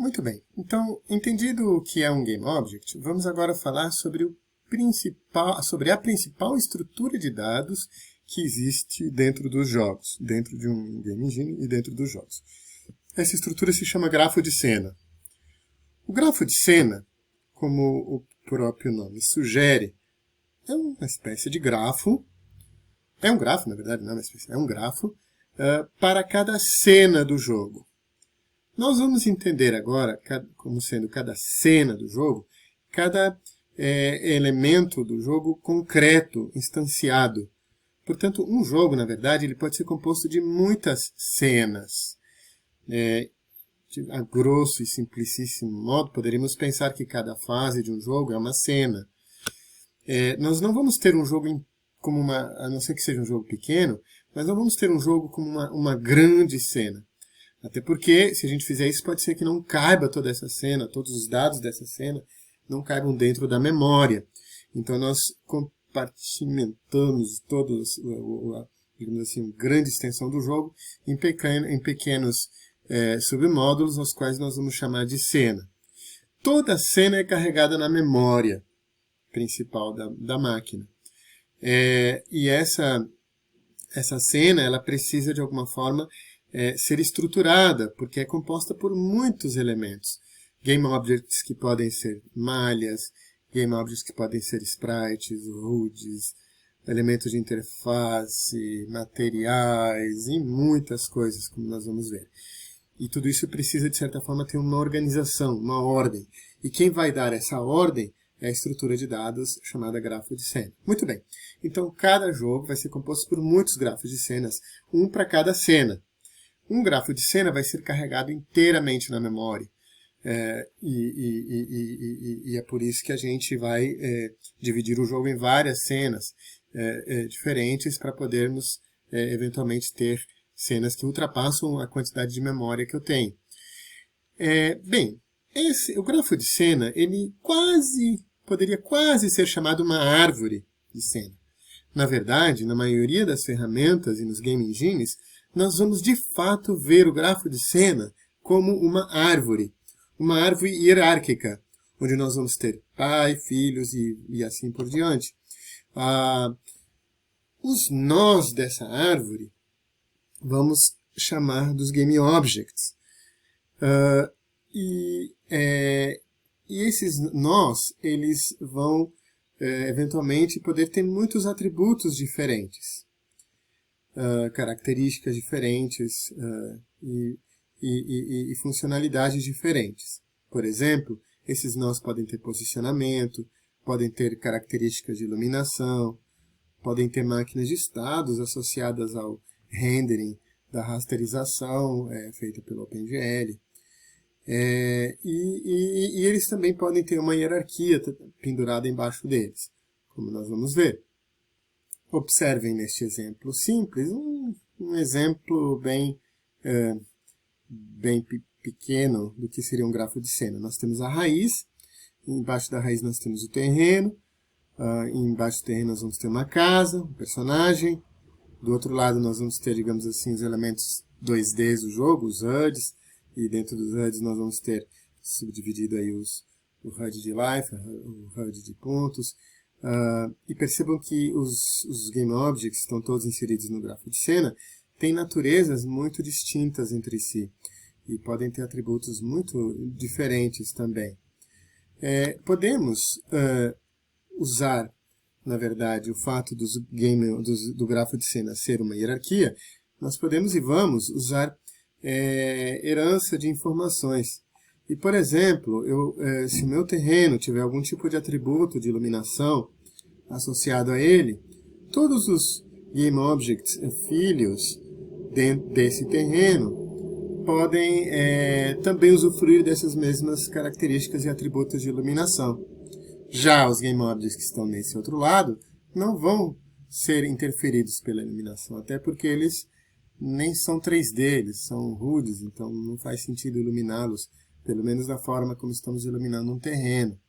Muito bem. Então, entendido o que é um GameObject, vamos agora falar sobre a principal estrutura de dados que existe dentro dos jogos, dentro de um Game Engine e dentro dos jogos. Essa estrutura se chama grafo de cena. O grafo de cena, como o próprio nome sugere, é uma espécie de grafo. É um grafo, na verdade, não é uma espécie, é um grafo para cada cena do jogo. Nós vamos entender agora, como sendo cada cena do jogo, cada elemento do jogo concreto, instanciado. Portanto, um jogo, na verdade, ele pode ser composto de muitas cenas. A grosso e simplicíssimo modo, poderíamos pensar que cada fase de um jogo é uma cena. Nós não vamos ter um jogo como a não ser que seja um jogo pequeno, mas não vamos ter um jogo como uma grande cena. Até porque, se a gente fizer isso, pode ser que não caiba toda essa cena, todos os dados dessa cena não caibam dentro da memória. Então, nós compartimentamos todos, digamos assim, grande extensão do jogo em pequenos submódulos, aos quais nós vamos chamar de cena. Toda cena é carregada na memória principal da máquina. E essa cena, ela precisa, de alguma forma, ser estruturada, porque é composta por muitos elementos. Game Objects que podem ser malhas, Game Objects que podem ser sprites, HUDs, elementos de interface, materiais e muitas coisas, como nós vamos ver. E tudo isso precisa, de certa forma, ter uma organização, uma ordem. E quem vai dar essa ordem é a estrutura de dados chamada grafo de cena. Muito bem. Então, cada jogo vai ser composto por muitos grafos de cenas, um para cada cena. Um grafo de cena vai ser carregado inteiramente na memória. E é por isso que a gente vai dividir o jogo em várias cenas diferentes para podermos eventualmente ter cenas que ultrapassam a quantidade de memória que eu tenho. O grafo de cena, ele poderia quase ser chamado uma árvore de cena. Na verdade, na maioria das ferramentas e nos game engines, nós vamos de fato ver o grafo de cena como uma árvore hierárquica, onde nós vamos ter pai, filhos e assim por diante. Os nós dessa árvore vamos chamar dos game objects. E esses nós, eles vão eventualmente poder ter muitos atributos diferentes. Características diferentes e funcionalidades diferentes. Por exemplo, esses nós podem ter posicionamento, podem ter características de iluminação, podem ter máquinas de estados associadas ao rendering da rasterização feita pelo OpenGL. E eles também podem ter uma hierarquia pendurada embaixo deles, como nós vamos ver. Observem neste exemplo simples, um exemplo bem pequeno do que seria um grafo de cena. Nós temos a raiz, embaixo da raiz nós temos o terreno, embaixo do terreno nós vamos ter uma casa, um personagem, do outro lado nós vamos ter, digamos assim, os elementos 2D do jogo, os HUDs, e dentro dos HUDs nós vamos ter subdividido aí o HUD de life, o HUD de pontos. E percebam que os Game Objects estão todos inseridos no grafo de cena, têm naturezas muito distintas entre si e podem ter atributos muito diferentes também. Podemos usar, na verdade, o fato do grafo de cena ser uma hierarquia, nós podemos e vamos usar herança de informações. E, por exemplo, se o meu terreno tiver algum tipo de atributo de iluminação associado a ele, todos os Game Objects filhos dentro desse terreno podem também usufruir dessas mesmas características e atributos de iluminação. Já os Game Objects que estão nesse outro lado não vão ser interferidos pela iluminação, até porque eles nem são 3D, eles são HUDs, então não faz sentido iluminá-los, pelo menos da forma como estamos iluminando um terreno.